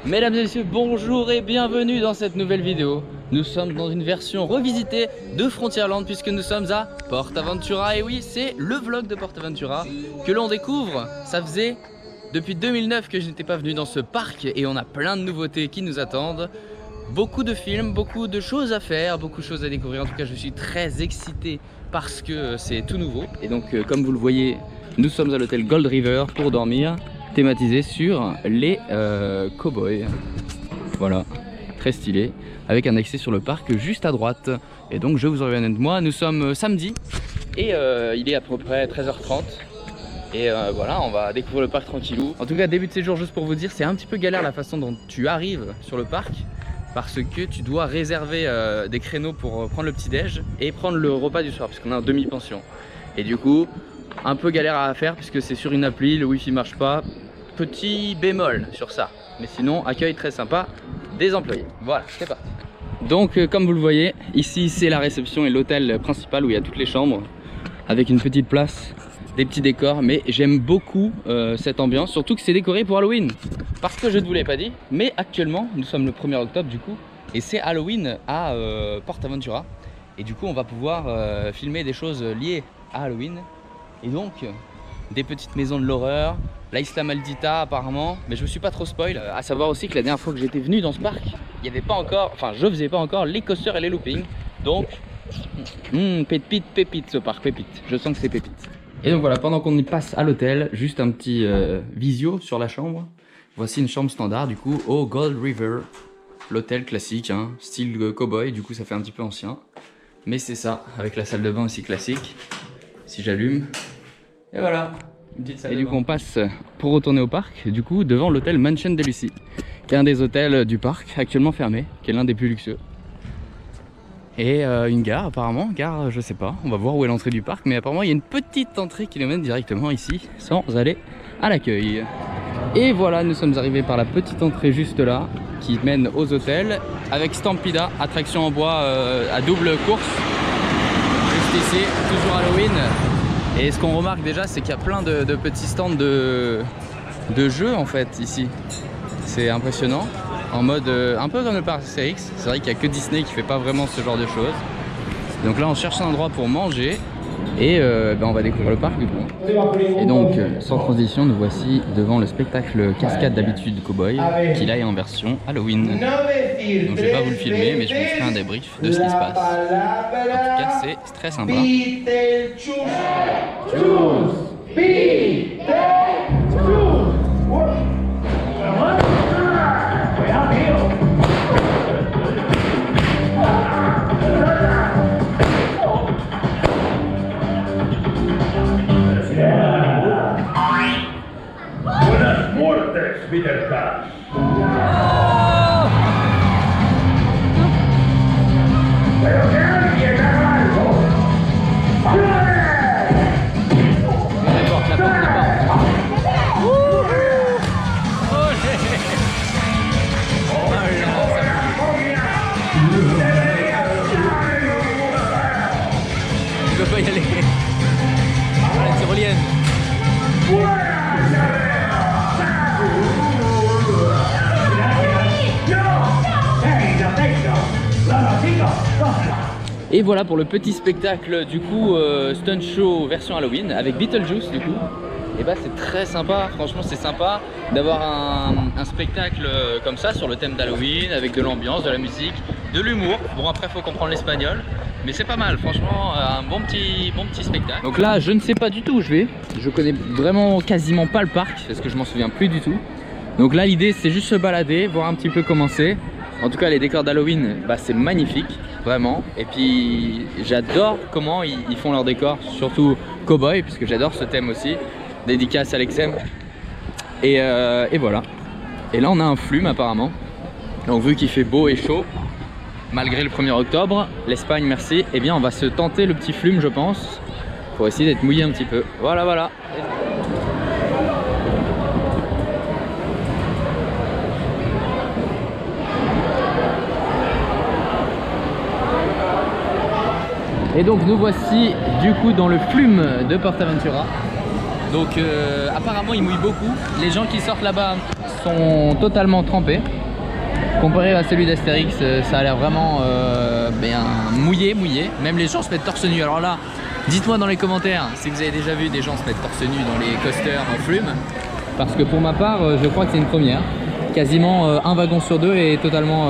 Mesdames et messieurs, bonjour et bienvenue dans cette nouvelle vidéo. Nous sommes dans une version revisitée de Frontierland puisque nous sommes à PortAventura. Et oui, c'est le vlog de PortAventura que l'on découvre. Ça faisait depuis 2009 que je n'étais pas venu dans ce parc et on a plein de nouveautés qui nous attendent. Beaucoup de films, beaucoup de choses à faire, beaucoup de choses à découvrir. En tout cas, je suis très excité parce que c'est tout nouveau. Et donc, comme vous le voyez, nous sommes à l'hôtel Gold River pour dormir, thématisé sur les cowboys. Voilà, très stylé, avec un accès sur le parc juste à droite. Et donc je vous reviens de moi, nous sommes samedi et il est à peu près 13h30. Et voilà, on va découvrir le parc tranquillou. En tout cas, début de séjour, juste pour vous dire, c'est un petit peu galère la façon dont tu arrives sur le parc, parce que tu dois réserver des créneaux pour prendre le petit déj et prendre le repas du soir, parce qu'on a un demi-pension. Et du coup, un peu galère à faire puisque c'est sur une appli, le wifi marche pas. Petit bémol sur ça, mais sinon accueil très sympa des employés. Voilà, c'est parti. Donc comme vous le voyez, ici c'est la réception et l'hôtel principal où il y a toutes les chambres avec une petite place, des petits décors. Mais j'aime beaucoup cette ambiance, surtout que c'est décoré pour Halloween, parce que je ne vous l'ai pas dit, mais actuellement nous sommes le 1er octobre du coup et c'est Halloween à PortAventura, et du coup on va pouvoir filmer des choses liées à Halloween. Et donc, des petites maisons de l'horreur, la Isla Maldita apparemment, mais je me suis pas trop spoil. À savoir aussi que la dernière fois que j'étais venu dans ce parc, il n'y avait pas encore, enfin je faisais pas encore les coasters et les loopings. Donc, pépite ce parc, pépite. Je sens que c'est pépite. Et donc voilà, pendant qu'on y passe à l'hôtel, juste un petit visio sur la chambre. Voici une chambre standard du coup au Gold River. L'hôtel classique, hein, style cowboy, du coup ça fait un petit peu ancien. Mais c'est ça, avec la salle de bain aussi classique. Si j'allume, et voilà, une petite salle. Et du coup on passe pour retourner au parc, du coup devant l'hôtel Mansion de Lucie, qui est un des hôtels du parc actuellement fermé, qui est l'un des plus luxueux. Et une gare apparemment, gare je sais pas, on va voir où est l'entrée du parc, mais apparemment il y a une petite entrée qui nous mène directement ici, sans aller à l'accueil. Et voilà, nous sommes arrivés par la petite entrée juste là, qui mène aux hôtels, avec Stampida, attraction en bois à double course. Ici, toujours Halloween. Et ce qu'on remarque déjà, c'est qu'il y a plein de petits stands de jeux en fait ici. C'est impressionnant, en mode un peu comme le parc Astérix. C'est vrai qu'il n'y a que Disney qui fait pas vraiment ce genre de choses. Donc là on cherche un endroit pour manger et on va découvrir le parc du coup. Et donc sans transition, nous voici devant le spectacle Cascade d'habitude Cowboy, qui là est en version Halloween. Donc je vais pas vous le filmer, mais je vous ferai un débrief de ce qui se passe. En tout cas c'est très sympa. Je peux pas y aller. Voilà une tyrolienne. Et voilà pour le petit spectacle du coup stunt show version Halloween avec Beetlejuice du coup. Et bah c'est très sympa, franchement c'est sympa d'avoir un spectacle comme ça sur le thème d'Halloween, avec de l'ambiance, de la musique, de l'humour. Bon après faut comprendre l'espagnol, mais c'est pas mal, franchement un bon petit spectacle. Donc là je ne sais pas du tout où je vais, je connais vraiment quasiment pas le parc parce que je m'en souviens plus du tout. Donc là l'idée c'est juste se balader, voir un petit peu comment c'est. En tout cas les décors d'Halloween, bah, c'est magnifique, vraiment. Et puis j'adore comment ils font leurs décors, surtout cowboy, puisque j'adore ce thème aussi. Dédicace à Alexem. Et voilà. Et là on a un flume apparemment. Donc vu qu'il fait beau et chaud, malgré le 1er octobre, l'Espagne merci, eh bien on va se tenter le petit flume je pense, pour essayer d'être mouillé un petit peu. Voilà voilà. Et donc nous voici du coup dans le flume de PortAventura. Donc apparemment il mouille beaucoup. Les gens qui sortent là-bas sont totalement trempés. Comparé à celui d'Astérix, ça a l'air vraiment mouillé. Même les gens se mettent torse nu. Alors là, dites-moi dans les commentaires si vous avez déjà vu des gens se mettre torse nu dans les coasters Flume. Parce que pour ma part, je crois que c'est une première. Quasiment un wagon sur deux est totalement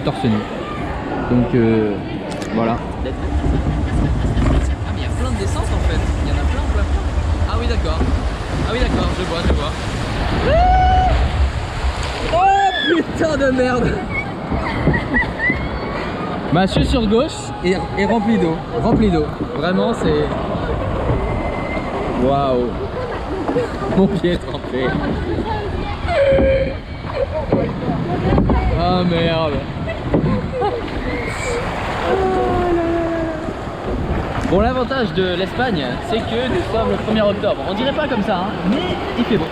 torse nu. Donc voilà. Ah mais il y a plein d'essence en fait. Il y en a plein. Ah oui d'accord. Je vois. Oh putain de merde. Ma chaussure gauche est remplie d'eau. Vraiment c'est... Waouh. Mon pied est trempé. Oh merde. Bon, l'avantage de l'Espagne, c'est que nous sommes le 1er octobre. On dirait pas comme ça, hein, mais il fait beau.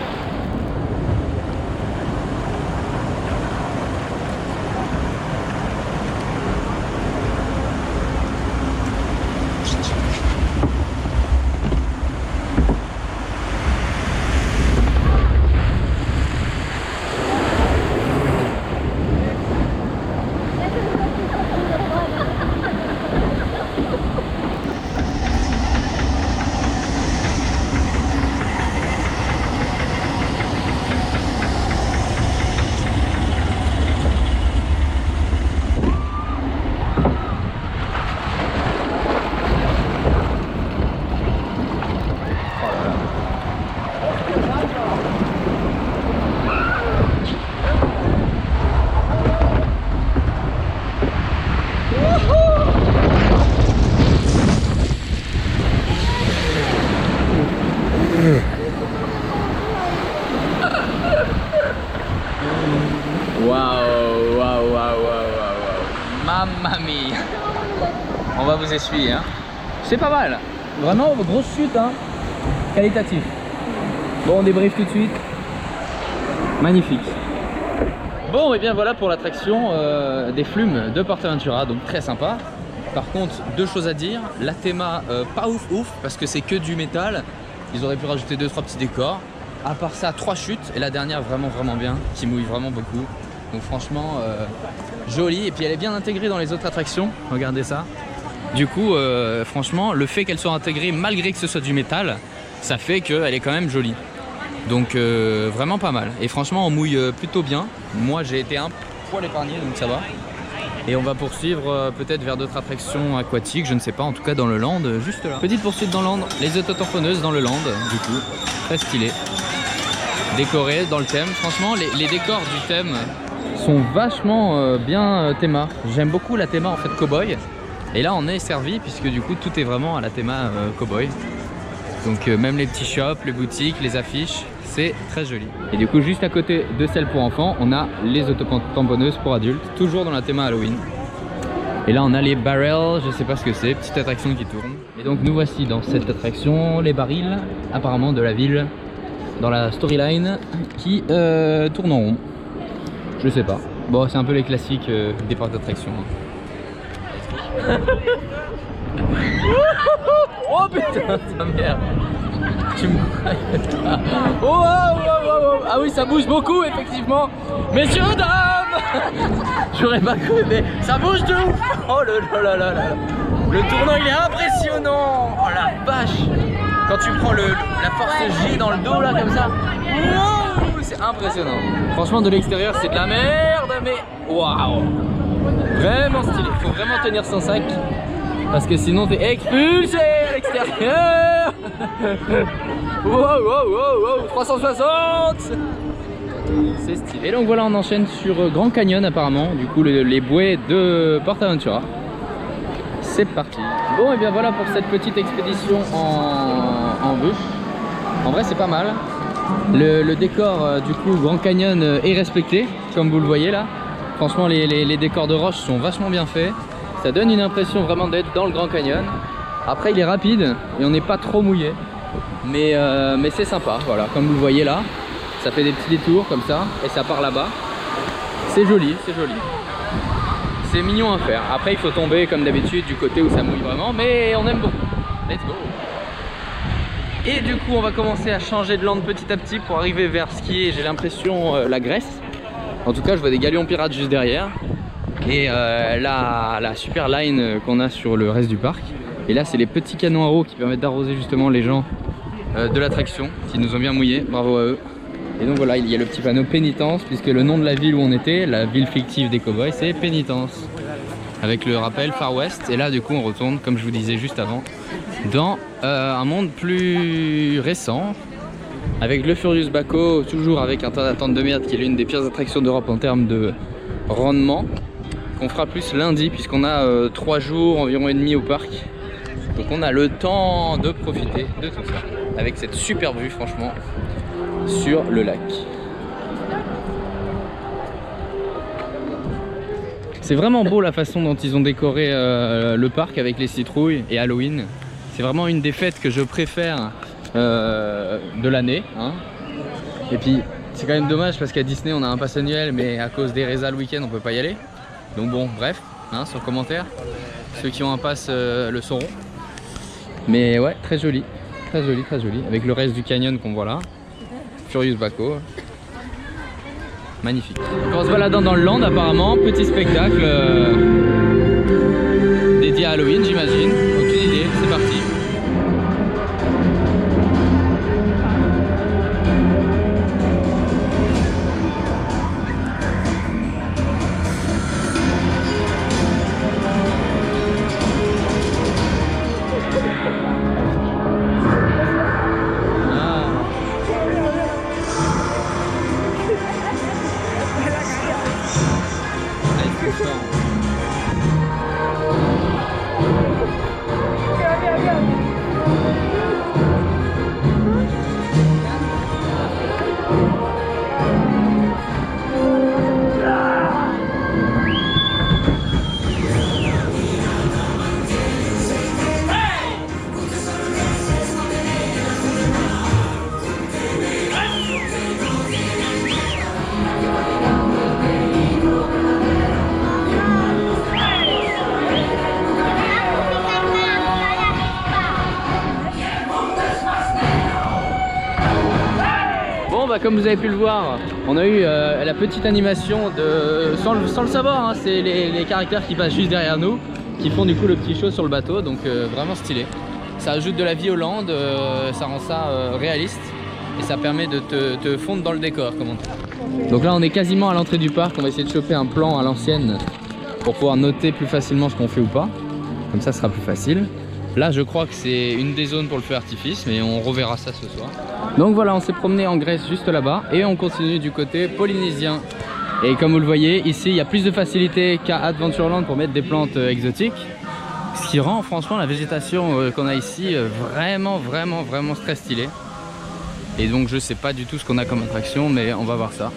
Mamma mia. On va vous essuyer, hein. C'est pas mal. Vraiment, grosse chute, hein. Qualitatif. Bon, on débriefe tout de suite. Magnifique. Bon, et bien voilà pour l'attraction des Flumes de PortAventura, donc très sympa. Par contre, deux choses à dire. La théma, pas ouf, parce que c'est que du métal. Ils auraient pu rajouter 2-3 petits décors. À part ça, 3 chutes. Et la dernière, vraiment bien, qui mouille vraiment beaucoup. Donc franchement, jolie. Et puis elle est bien intégrée dans les autres attractions. Regardez ça. Du coup, franchement, le fait qu'elle soit intégrée, malgré que ce soit du métal, ça fait qu'elle est quand même jolie. Donc vraiment pas mal. Et franchement, on mouille plutôt bien. Moi, j'ai été un poil épargné, donc ça va. Et on va poursuivre peut-être vers d'autres attractions aquatiques, je ne sais pas, en tout cas dans le land, juste là. Petite poursuite dans le land, les autotamponneuses dans le land, du coup, très stylé. Décoré dans le thème, franchement les décors du thème sont vachement bien théma. J'aime beaucoup la théma en fait cowboy. Et là on est servi puisque du coup tout est vraiment à la théma cowboy. Donc même les petits shops, les boutiques, les affiches, c'est très joli. Et du coup juste à côté de celle pour enfants, on a les autotamponneuses pour adultes, toujours dans la théma Halloween. Et là on a les barrels, je sais pas ce que c'est, petite attraction qui tourne. Et donc nous voici dans cette attraction, les barils apparemment de la ville, dans la storyline qui tourne en rond. Je sais pas. Bon, c'est un peu les classiques des parcs d'attractions. Oh putain, ta merde. Tu me... Oh, ah oui, ça bouge beaucoup effectivement. Messieurs, dames. J'aurais pas cru, mais ça bouge de ouf. Oh là là. Le tournant il est impressionnant. Oh la vache. Quand tu prends la force G dans le dos là comme ça, wow, c'est impressionnant. Franchement de l'extérieur c'est de la merde, mais waouh, vraiment stylé. Faut vraiment tenir son sac parce que sinon t'es expulsé à l'extérieur. Wow, 360. C'est stylé. Et donc voilà, on enchaîne sur Grand Canyon apparemment. Du coup les bouées de PortAventura. C'est parti. Bon et bien voilà pour cette petite expédition en bûche. En vrai c'est pas mal. Le décor du coup Grand Canyon est respecté comme vous le voyez là. Franchement les décors de roche sont vachement bien faits. Ça donne une impression vraiment d'être dans le Grand Canyon. Après il est rapide et on n'est pas trop mouillé. Mais c'est sympa, voilà, comme vous le voyez là. Ça fait des petits détours comme ça et ça part là-bas. C'est joli, c'est joli. C'est mignon à faire. Après il faut tomber comme d'habitude du côté où ça mouille vraiment, mais on aime beaucoup. Let's go. Et du coup on va commencer à changer de land petit à petit pour arriver vers ce qui est, j'ai l'impression, la Grèce. En tout cas je vois des galions pirates juste derrière. Et la super line qu'on a sur le reste du parc. Et là c'est les petits canons à eau qui permettent d'arroser justement les gens de l'attraction, qui nous ont bien mouillés, bravo à eux. Et donc voilà, il y a le petit panneau pénitence, puisque le nom de la ville où on était, la ville fictive des cowboys, c'est Pénitence. Avec le rappel Far West. Et là du coup on retourne, comme je vous disais juste avant, dans un monde plus récent, avec le Furious Baco, toujours avec un temps d'attente de merde, qui est l'une des pires attractions d'Europe en termes de rendement, qu'on fera plus lundi, puisqu'on a 3 jours environ et demi au parc. Donc on a le temps de profiter de tout ça, avec cette super vue franchement sur le lac. C'est vraiment beau la façon dont ils ont décoré le parc avec les citrouilles et Halloween. C'est vraiment une des fêtes que je préfère de l'année, hein. Et puis c'est quand même dommage parce qu'à Disney on a un pass annuel, mais à cause des résas le week-end on peut pas y aller. Donc bon, bref, hein, sur commentaire, ceux qui ont un pass le sauront. Mais ouais, très joli, avec le reste du canyon qu'on voit là. Furious Baco. Magnifique. En se baladant dans le land apparemment, petit spectacle dédié à Halloween j'imagine. Aucune idée, c'est parti. Comme vous avez pu le voir, on a eu la petite animation de, sans le savoir, hein, c'est les caractères qui passent juste derrière nous, qui font du coup le petit show sur le bateau, donc vraiment stylé. Ça ajoute de la vie au land, ça rend ça réaliste et ça permet de te fondre dans le décor, comme on dit. Donc là on est quasiment à l'entrée du parc, on va essayer de choper un plan à l'ancienne pour pouvoir noter plus facilement ce qu'on fait ou pas, comme ça ce sera plus facile. Là je crois que c'est une des zones pour le feu artifice, mais on reverra ça ce soir. Donc voilà, on s'est promené en Grèce juste là-bas et on continue du côté polynésien. Et comme vous le voyez, ici il y a plus de facilité qu'à Adventureland pour mettre des plantes exotiques. Ce qui rend franchement la végétation qu'on a ici vraiment très stylée. Et donc je sais pas du tout ce qu'on a comme attraction, mais on va voir ça.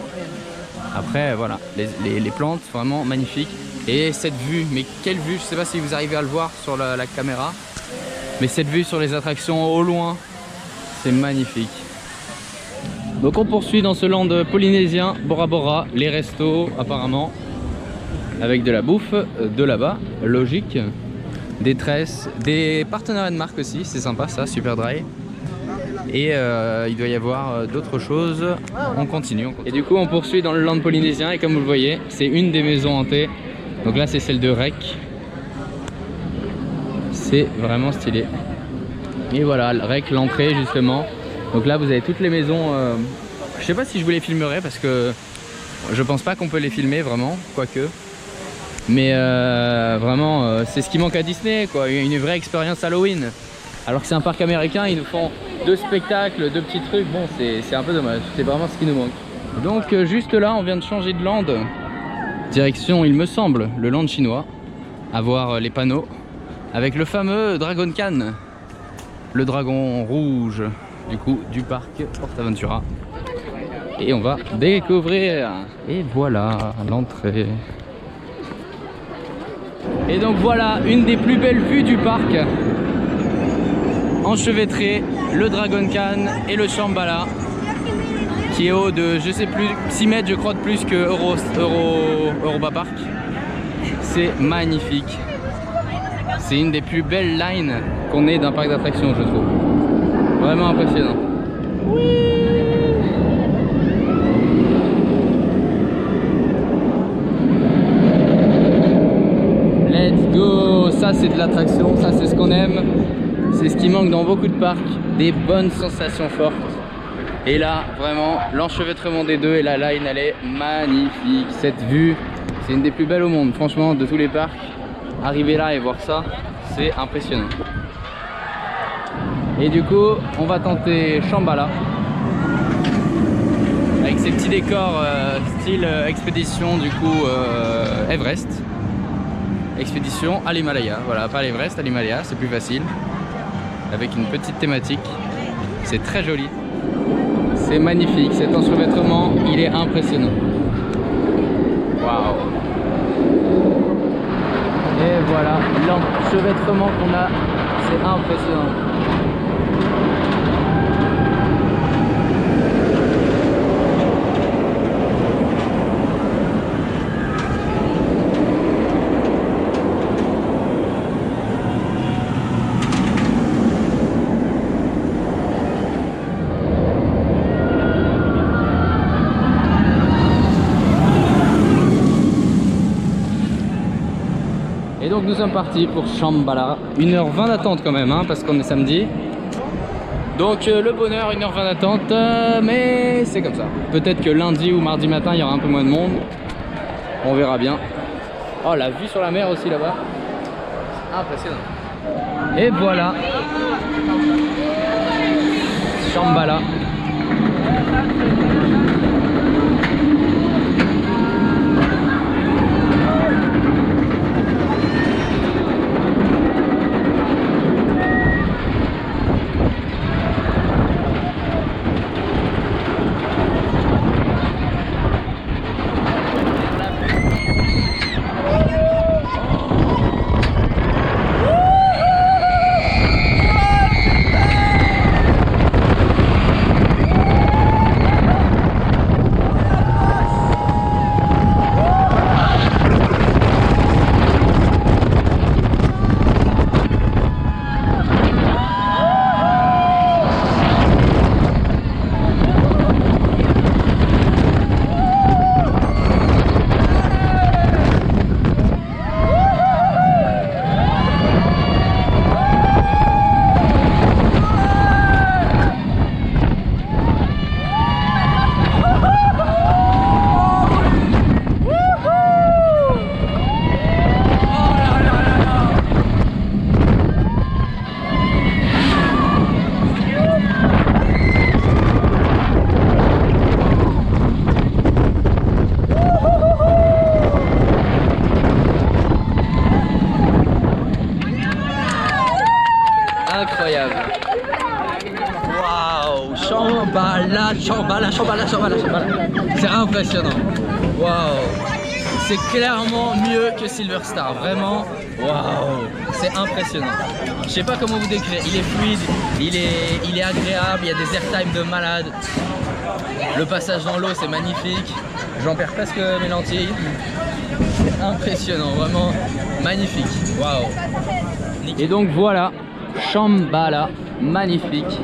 Après voilà, les plantes vraiment magnifiques. Et cette vue, mais quelle vue, je sais pas si vous arrivez à le voir sur la caméra. Mais cette vue sur les attractions au loin, c'est magnifique. Donc on poursuit dans ce land polynésien, Bora Bora, les restos apparemment, avec de la bouffe de là-bas, logique, des tresses, des partenariats de marque aussi, c'est sympa ça, super dry. Et il doit y avoir d'autres choses, on continue. Et du coup on poursuit dans le land polynésien et comme vous le voyez, c'est une des maisons hantées. Donc là c'est celle de Rec. C'est vraiment stylé. Et voilà, Rec, l'entrée justement. Donc là vous avez toutes les maisons. Je sais pas si je vous les filmerai parce que je pense pas qu'on peut les filmer vraiment, quoique. Mais vraiment c'est ce qui manque à Disney quoi, une vraie expérience Halloween. Alors que c'est un parc américain, ils nous font 2 spectacles, 2 petits trucs, bon c'est un peu dommage, c'est vraiment ce qui nous manque. Donc juste là on vient de changer de land. Direction il me semble le land chinois. À voir les panneaux. Avec le fameux Dragon Khan. Le dragon rouge du coup du parc PortAventura. Et on va découvrir. Et voilà l'entrée. Et donc voilà une des plus belles vues du parc. Enchevêtré, le Dragon Khan et le Shambhala. Qui est haut de je sais plus 6 mètres je crois de plus que Europa Park. C'est magnifique. C'est une des plus belles lines qu'on ait d'un parc d'attractions je trouve. Vraiment impressionnant. Let's go. Ça c'est de l'attraction, ça c'est ce qu'on aime. C'est ce qui manque dans beaucoup de parcs, des bonnes sensations fortes. Et là, vraiment, l'enchevêtrement des deux et la line, elle est magnifique. Cette vue, c'est une des plus belles au monde, franchement, de tous les parcs. Arriver là et voir ça, c'est impressionnant. Et du coup, on va tenter Shambhala. Avec ces petits décors style expédition, du coup, Everest. Expédition à l'Himalaya. Voilà, pas l'Everest, à l'Himalaya, c'est plus facile. Avec une petite thématique. C'est très joli. C'est magnifique, cet enchevêtrement, il est impressionnant. Waouh! Et voilà, l'enchevêtrement qu'on a, c'est impressionnant. Et donc nous sommes partis pour Shambhala. 1h20 d'attente quand même, hein, parce qu'on est samedi. Donc le bonheur, 1h20 d'attente, mais c'est comme ça. Peut-être que lundi ou mardi matin, il y aura un peu moins de monde. On verra bien. Oh, la vue sur la mer aussi là-bas. Impressionnant. Et voilà. Shambhala. Incroyable. Waouh, Shambhala, Shambhala, Shambhala, Shambhala, Shambhala. C'est impressionnant. Waouh. C'est clairement mieux que Silver Star, vraiment. Waouh, c'est impressionnant. Je sais pas comment vous décrire. Il est fluide, il est agréable, il y a des airtime de malade. Le passage dans l'eau, c'est magnifique. J'en perds presque mes lentilles. C'est impressionnant, vraiment magnifique. Waouh. Et donc voilà, Shambhala, magnifique.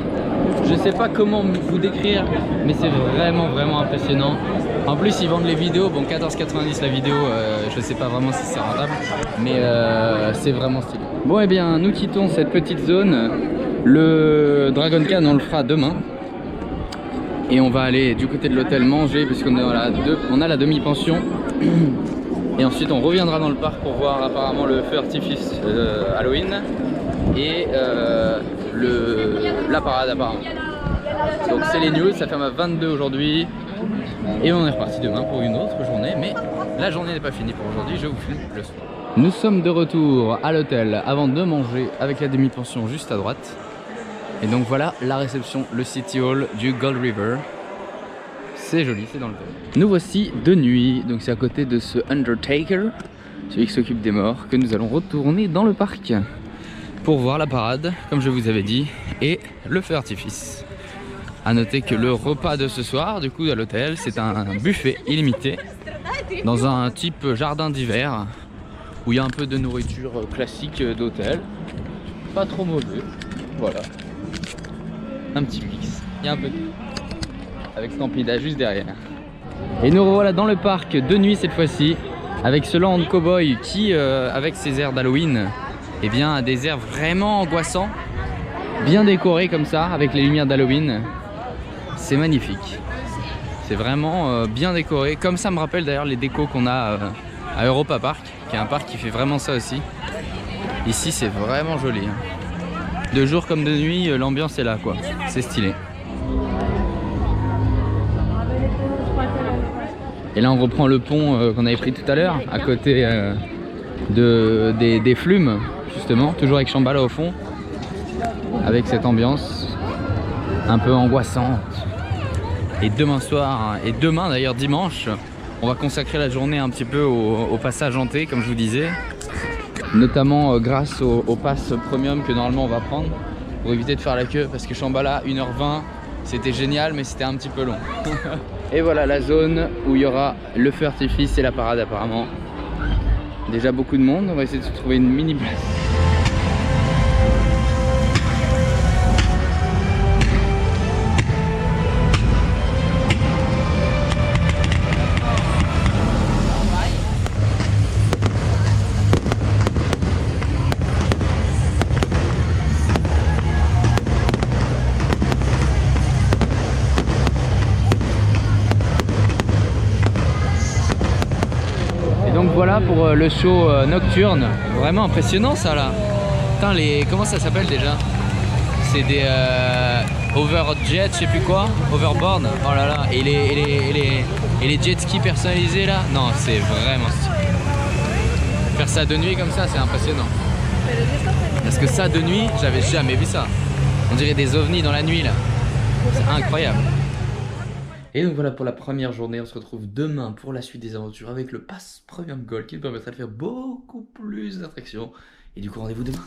Je sais pas comment vous décrire, mais c'est vraiment impressionnant. En plus ils vendent les vidéos, bon 14,90 la vidéo, je sais pas vraiment si c'est rentable, mais c'est vraiment stylé. Bon et bien nous quittons cette petite zone, le Dragon Khan on le fera demain. Et on va aller du côté de l'hôtel manger puisqu'on a la demi-pension. Et ensuite on reviendra dans le parc pour voir apparemment le feu artifice Halloween et la parade apparemment. Donc c'est les news, ça ferme à 22 aujourd'hui. Et on est reparti demain pour une autre journée, mais la journée n'est pas finie pour aujourd'hui, je vous filme le soir. Nous sommes de retour à l'hôtel avant de manger avec la demi-pension juste à droite. Et donc voilà la réception, le City Hall du Gold River. C'est joli, c'est dans le thème. Nous voici de nuit, donc c'est à côté de ce Undertaker, celui qui s'occupe des morts, que nous allons retourner dans le parc pour voir la parade, comme je vous avais dit, et le feu artifice. A noter que le repas de ce soir, du coup à l'hôtel, c'est un buffet illimité dans un type jardin d'hiver où il y a un peu de nourriture classique d'hôtel. Pas trop mauvais, voilà. un petit mix. Il y a un peu de tout. Avec Stampida juste derrière. Et nous revoilà dans le parc de nuit cette fois-ci. Avec ce land cowboy qui, avec ses airs d'Halloween, eh bien, a des airs vraiment angoissants. Bien décoré comme ça, avec les lumières d'Halloween. C'est magnifique. C'est vraiment bien décoré. Comme ça me rappelle d'ailleurs les décos qu'on a à Europa Park, qui est un parc qui fait vraiment ça aussi. Ici c'est vraiment joli. De jour comme de nuit, l'ambiance est là quoi. C'est stylé. Et là on reprend le pont qu'on avait pris tout à l'heure, à côté des Flumes, justement, toujours avec Shambhala au fond. Avec cette ambiance un peu angoissante. Et demain soir, et demain d'ailleurs dimanche, on va consacrer la journée un petit peu au passage hanté, comme je vous disais. Notamment grâce au pass premium que normalement on va prendre pour éviter de faire la queue, parce que Shambhala 1h20 c'était génial mais c'était un petit peu long. Et voilà la zone où il y aura le feu artifice et la parade apparemment. Déjà beaucoup de monde, on va essayer de se trouver une mini place. Donc voilà pour le show nocturne, vraiment impressionnant ça là. Putain comment ça s'appelle déjà? C'est des overjet, je sais plus quoi, overboard, oh là là, et les jet skis personnalisés là, non c'est vraiment stylé. Faire ça de nuit comme ça c'est impressionnant. Parce que ça de nuit, j'avais jamais vu ça. On dirait des ovnis dans la nuit là, c'est incroyable. Et donc voilà pour la première journée, on se retrouve demain pour la suite des aventures avec le Pass Premium Gold qui nous permettra de faire beaucoup plus d'attractions. Et du coup rendez-vous demain.